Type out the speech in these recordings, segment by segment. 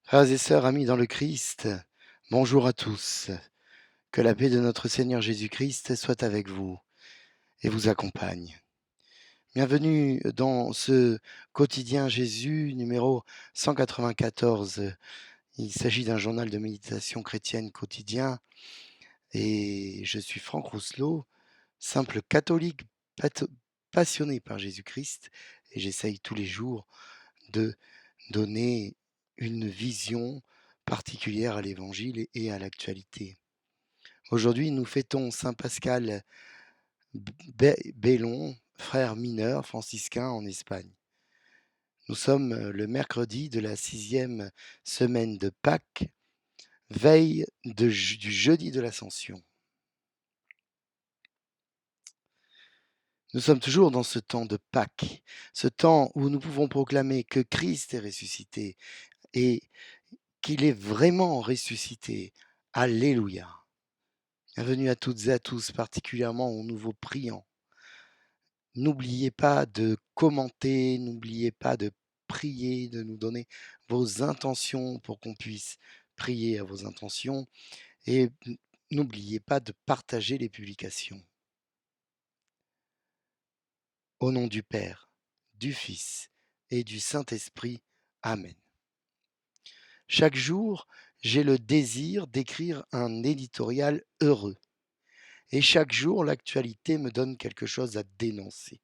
Frères et sœurs, amis dans le Christ, bonjour à tous. Que la paix de notre Seigneur Jésus-Christ soit avec vous et vous accompagne. Bienvenue dans ce quotidien Jésus numéro 194. Il s'agit d'un journal de méditation chrétienne quotidien et je suis Franck Rousselot, simple catholique passionné par Jésus-Christ et j'essaye tous les jours de donner une vision particulière à l'Évangile et à l'actualité. Aujourd'hui, nous fêtons Saint Pascal Bellon, frère mineur franciscain en Espagne. Nous sommes le mercredi de la 6e semaine de Pâques, veille du jeudi de l'Ascension. Nous sommes toujours dans ce temps de Pâques, ce temps où nous pouvons proclamer que Christ est ressuscité et qu'il est vraiment ressuscité. Alléluia. Bienvenue à toutes et à tous, particulièrement aux nouveaux priants. N'oubliez pas de commenter, n'oubliez pas de prier, de nous donner vos intentions pour qu'on puisse prier à vos intentions et n'oubliez pas de partager les publications. Au nom du Père, du Fils et du Saint-Esprit. Amen. Chaque jour, j'ai le désir d'écrire un éditorial heureux. Et chaque jour, l'actualité me donne quelque chose à dénoncer.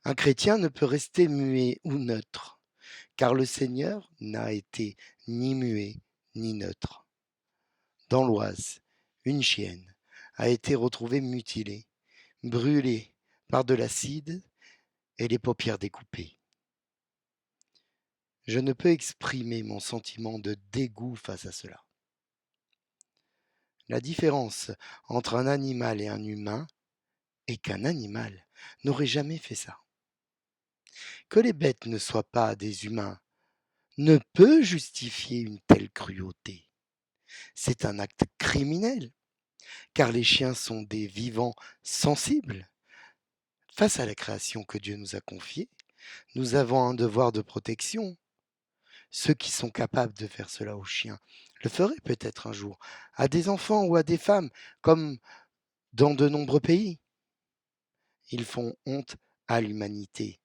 Un chrétien ne peut rester muet ou neutre, car le Seigneur n'a été ni muet ni neutre. Dans l'Oise, une chienne a été retrouvée mutilée, brûlée par de l'acide et les paupières découpées. Je ne peux exprimer mon sentiment de dégoût face à cela. La différence entre un animal et un humain est qu'un animal n'aurait jamais fait ça. Que les bêtes ne soient pas des humains ne peut justifier une telle cruauté. C'est un acte criminel, car les chiens sont des vivants sensibles. Face à la création que Dieu nous a confiée, nous avons un devoir de protection. Ceux qui sont capables de faire cela aux chiens le feraient peut-être un jour à des enfants ou à des femmes, comme dans de nombreux pays. Ils font honte à l'humanité,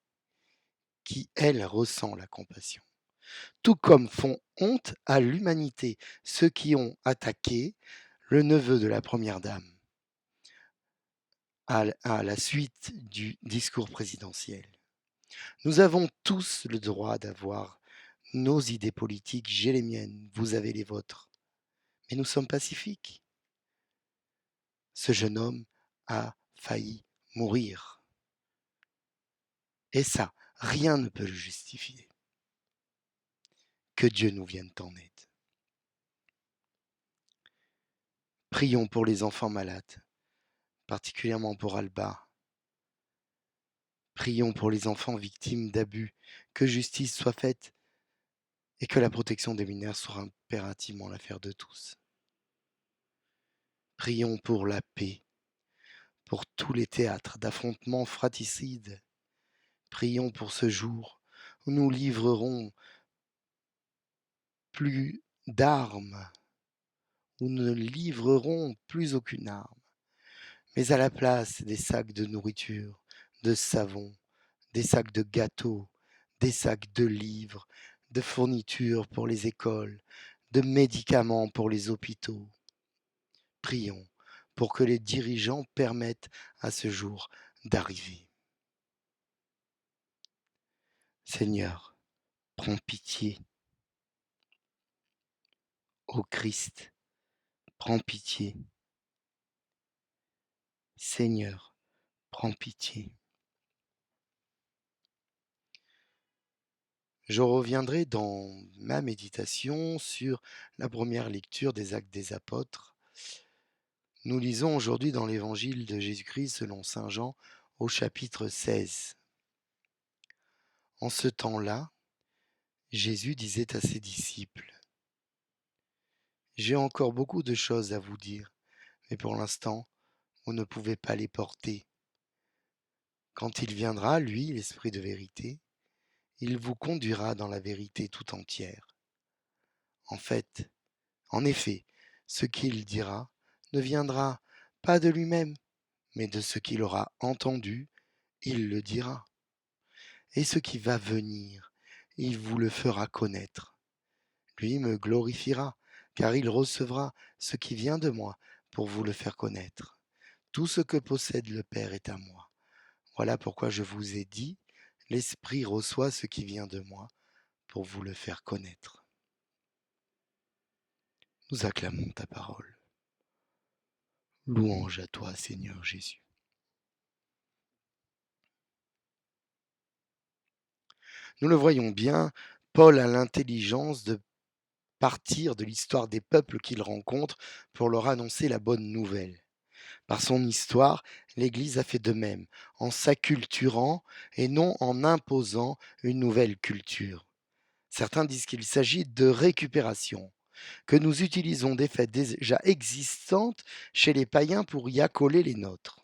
qui, elle, ressent la compassion. Tout comme font honte à l'humanité ceux qui ont attaqué le neveu de la première dame à la suite du discours présidentiel. Nous avons tous le droit d'avoir nos idées politiques, j'ai les miennes, vous avez les vôtres, mais nous sommes pacifiques. Ce jeune homme a failli mourir. Et ça, rien ne peut le justifier. Que Dieu nous vienne en aide. Prions pour les enfants malades, particulièrement pour Alba. Prions pour les enfants victimes d'abus, que justice soit faite et que la protection des mineurs soit impérativement l'affaire de tous. Prions pour la paix, pour tous les théâtres d'affrontements fratricides. Prions pour ce jour où nous livrerons plus d'armes, où nous ne livrerons plus aucune arme, mais à la place des sacs de nourriture, de savon, des sacs de gâteaux, des sacs de livres, de fournitures pour les écoles, de médicaments pour les hôpitaux. Prions pour que les dirigeants permettent à ce jour d'arriver. Seigneur, prends pitié. Ô Christ, prends pitié. Seigneur, prends pitié. Je reviendrai dans ma méditation sur la première lecture des Actes des Apôtres. Nous lisons aujourd'hui dans l'Évangile de Jésus-Christ selon Saint Jean au chapitre 16. En ce temps-là, Jésus disait à ses disciples, « J'ai encore beaucoup de choses à vous dire, mais pour l'instant, vous ne pouvez pas les porter. Quand il viendra, lui, l'Esprit de vérité, il vous conduira dans la vérité tout entière. En fait, en effet, ce qu'il dira ne viendra pas de lui-même, mais de ce qu'il aura entendu, il le dira. Et ce qui va venir, il vous le fera connaître. Lui me glorifiera, car il recevra ce qui vient de moi pour vous le faire connaître. Tout ce que possède le Père est à moi. Voilà pourquoi je vous ai dit, l'Esprit reçoit ce qui vient de moi pour vous le faire connaître. Nous acclamons ta parole. Louange à toi, Seigneur Jésus. Nous le voyons bien, Paul a l'intelligence de partir de l'histoire des peuples qu'il rencontre pour leur annoncer la bonne nouvelle. Par son histoire, l'Église a fait de même, en s'acculturant et non en imposant une nouvelle culture. Certains disent qu'il s'agit de récupération, que nous utilisons des fêtes déjà existantes chez les païens pour y accoler les nôtres.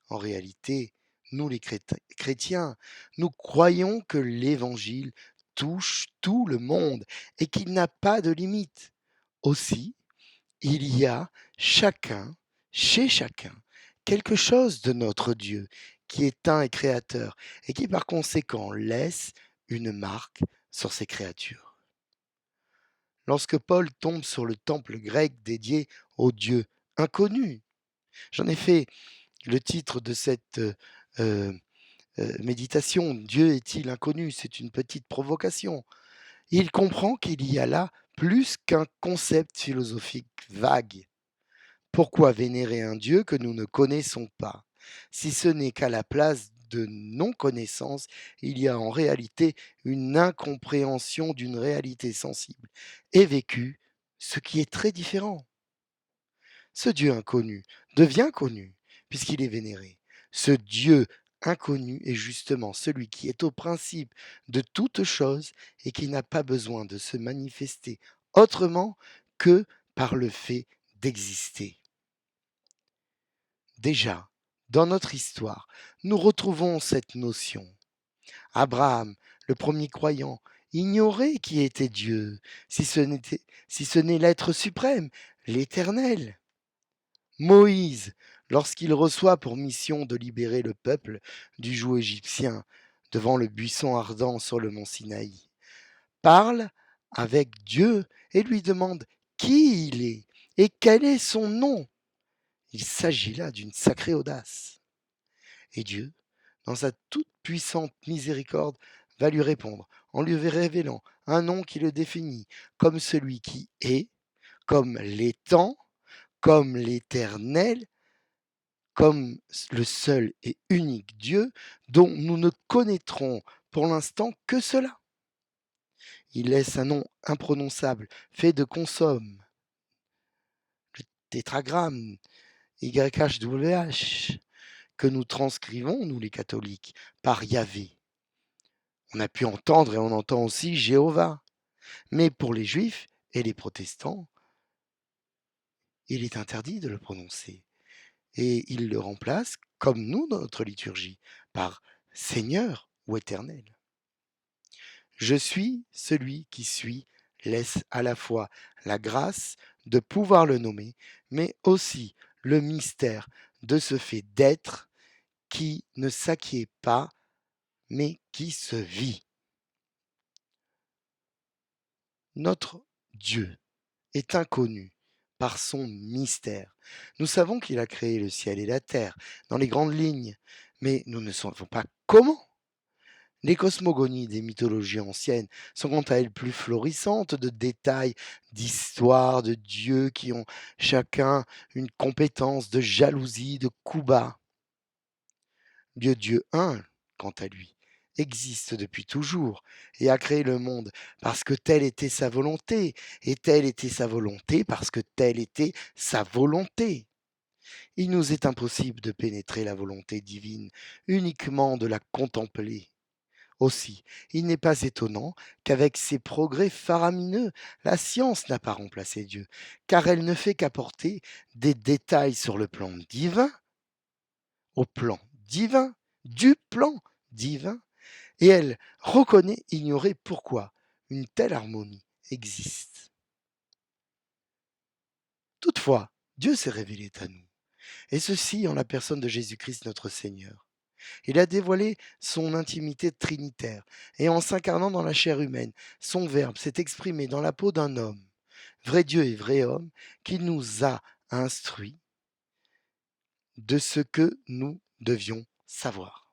En réalité, nous les chrétiens, nous croyons que l'Évangile touche tout le monde et qu'il n'a pas de limite. Aussi, il y a chacun, chez chacun, quelque chose de notre Dieu qui est un et créateur et qui par conséquent laisse une marque sur ses créatures. Lorsque Paul tombe sur le temple grec dédié au Dieu inconnu, j'en ai fait le titre de cette euh, méditation, Dieu est-il inconnu? C'est une petite provocation. Il comprend qu'il y a là plus qu'un concept philosophique vague. Pourquoi vénérer un Dieu que nous ne connaissons pas? Si ce n'est qu'à la place de non-connaissance, il y a en réalité une incompréhension d'une réalité sensible et vécue, ce qui est très différent. Ce Dieu inconnu devient connu puisqu'il est vénéré. Ce Dieu inconnu est justement celui qui est au principe de toute chose et qui n'a pas besoin de se manifester autrement que par le fait d'exister. Déjà, dans notre histoire, nous retrouvons cette notion. Abraham, le premier croyant, ignorait qui était Dieu, si ce n'est l'être suprême, l'Éternel. Moïse, lorsqu'il reçoit pour mission de libérer le peuple du joug égyptien devant le buisson ardent sur le mont Sinaï, parle avec Dieu et lui demande qui il est et quel est son nom. Il s'agit là d'une sacrée audace. Et Dieu, dans sa toute puissante miséricorde, va lui répondre en lui révélant un nom qui le définit comme celui qui est, comme l'étant, comme l'Éternel, comme le seul et unique Dieu dont nous ne connaîtrons pour l'instant que cela. Il laisse un nom imprononçable, fait de consonnes, le tétragramme YHWH, que nous transcrivons, nous les catholiques, par Yahvé. On a pu entendre et on entend aussi Jéhovah. Mais pour les juifs et les protestants, il est interdit de le prononcer. Et ils le remplacent, comme nous dans notre liturgie, par Seigneur ou Éternel. Je suis celui qui suis laisse à la fois la grâce de pouvoir le nommer, mais aussi le mystère de ce fait d'être qui ne s'acquiert pas, mais qui se vit. Notre Dieu est inconnu par son mystère. Nous savons qu'il a créé le ciel et la terre dans les grandes lignes, mais nous ne savons pas comment. Les cosmogonies des mythologies anciennes sont quant à elles plus florissantes de détails, d'histoires, de dieux qui ont chacun une compétence, de jalousie, de coups bas. Le Dieu un, quant à lui, existe depuis toujours et a créé le monde parce que telle était sa volonté, et telle était sa volonté parce que telle était sa volonté. Il nous est impossible de pénétrer la volonté divine, uniquement de la contempler. Aussi, il n'est pas étonnant qu'avec ses progrès faramineux, la science n'a pas remplacé Dieu, car elle ne fait qu'apporter des détails sur le plan divin, au plan divin, du plan divin, et elle reconnaît ignorer pourquoi une telle harmonie existe. Toutefois, Dieu s'est révélé à nous, et ceci en la personne de Jésus-Christ notre Seigneur. Il a dévoilé son intimité trinitaire, et en s'incarnant dans la chair humaine, son Verbe s'est exprimé dans la peau d'un homme, vrai Dieu et vrai homme, qui nous a instruits de ce que nous devions savoir.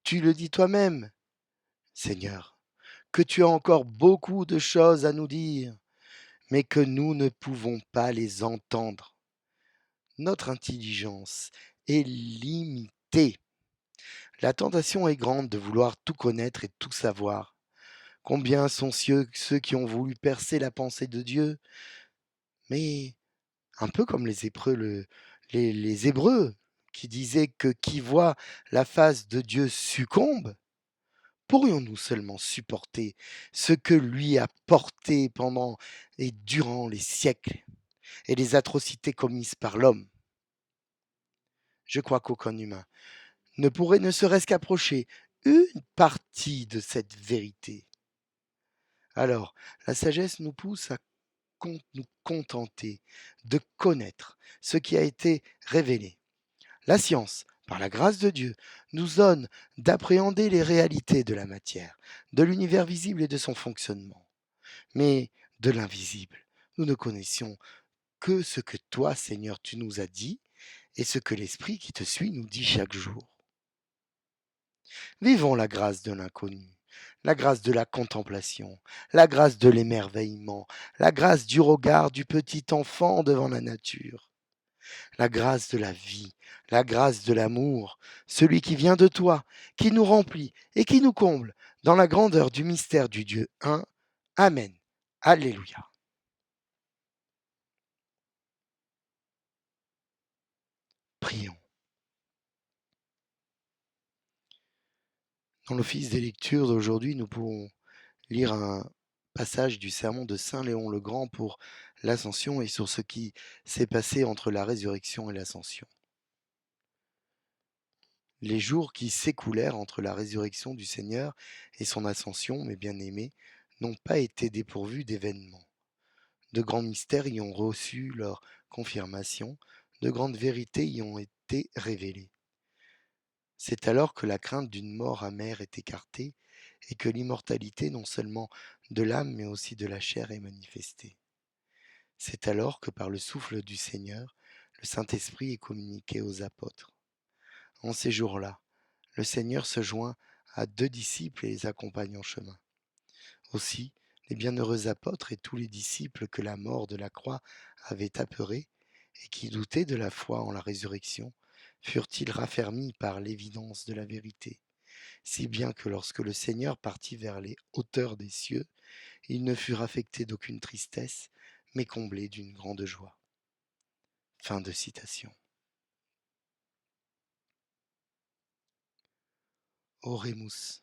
Tu le dis toi-même, Seigneur, que tu as encore beaucoup de choses à nous dire, mais que nous ne pouvons pas les entendre. Notre intelligence est limitée. La tentation est grande de vouloir tout connaître et tout savoir. Combien sont ceux qui ont voulu percer la pensée de Dieu, mais un peu comme les Hébreux qui disaient que qui voit la face de Dieu succombe. Pourrions-nous seulement supporter ce que lui a porté pendant et durant les siècles et les atrocités commises par l'homme? Je crois qu'aucun humain ne pourrait ne serait-ce qu'approcher une partie de cette vérité. Alors, la sagesse nous pousse à nous contenter de connaître ce qui a été révélé. La science, par la grâce de Dieu, nous donne d'appréhender les réalités de la matière, de l'univers visible et de son fonctionnement. Mais de l'invisible, nous ne connaissions que ce que toi, Seigneur, tu nous as dit et ce que l'Esprit qui te suit nous dit chaque jour. Vivons la grâce de l'inconnu, la grâce de la contemplation, la grâce de l'émerveillement, la grâce du regard du petit enfant devant la nature, la grâce de la vie, la grâce de l'amour, celui qui vient de toi, qui nous remplit et qui nous comble dans la grandeur du mystère du Dieu un. Amen. Alléluia. Prions. Dans l'office des lectures d'aujourd'hui, nous pouvons lire un passage du sermon de Saint Léon le Grand pour l'Ascension et sur ce qui s'est passé entre la résurrection et l'Ascension. Les jours qui s'écoulèrent entre la résurrection du Seigneur et son ascension, mes bien-aimés, n'ont pas été dépourvus d'événements. De grands mystères y ont reçu leur confirmation, de grandes vérités y ont été révélées. C'est alors que la crainte d'une mort amère est écartée et que l'immortalité non seulement de l'âme mais aussi de la chair est manifestée. C'est alors que par le souffle du Seigneur, le Saint-Esprit est communiqué aux apôtres. En ces jours-là, le Seigneur se joint à 2 disciples et les accompagne en chemin. Aussi, les bienheureux apôtres et tous les disciples que la mort de la croix avait apeurés et qui doutaient de la foi en la résurrection, furent-ils raffermis par l'évidence de la vérité, si bien que lorsque le Seigneur partit vers les hauteurs des cieux, ils ne furent affectés d'aucune tristesse, mais comblés d'une grande joie. Fin de citation. Oremus.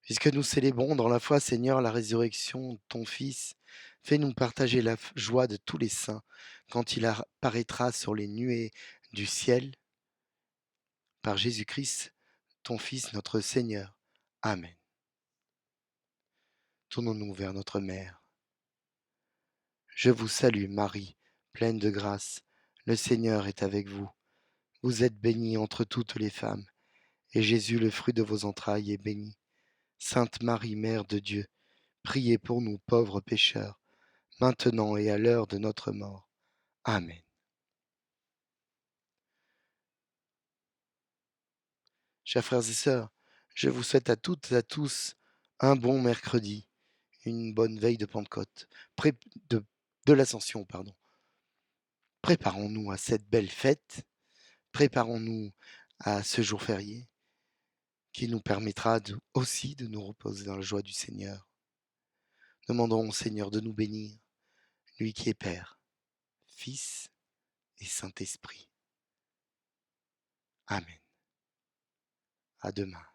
Puisque nous célébrons dans la foi, Seigneur, la résurrection de ton Fils, fais-nous partager la joie de tous les saints quand il apparaîtra sur les nuées du ciel, par Jésus-Christ, ton Fils, notre Seigneur. Amen. Tournons-nous vers notre Mère. Je vous salue, Marie, pleine de grâce. Le Seigneur est avec vous. Vous êtes bénie entre toutes les femmes, et Jésus, le fruit de vos entrailles, est béni. Sainte Marie, Mère de Dieu, priez pour nous pauvres pécheurs, maintenant et à l'heure de notre mort. Amen. Chers frères et sœurs, je vous souhaite à toutes et à tous un bon mercredi, une bonne veille de Pentecôte, de, de l'Ascension, pardon. Préparons-nous à cette belle fête, préparons-nous à ce jour férié qui nous permettra aussi de nous reposer dans la joie du Seigneur. Demandons au Seigneur de nous bénir, lui qui est Père, Fils et Saint-Esprit. Amen. À demain.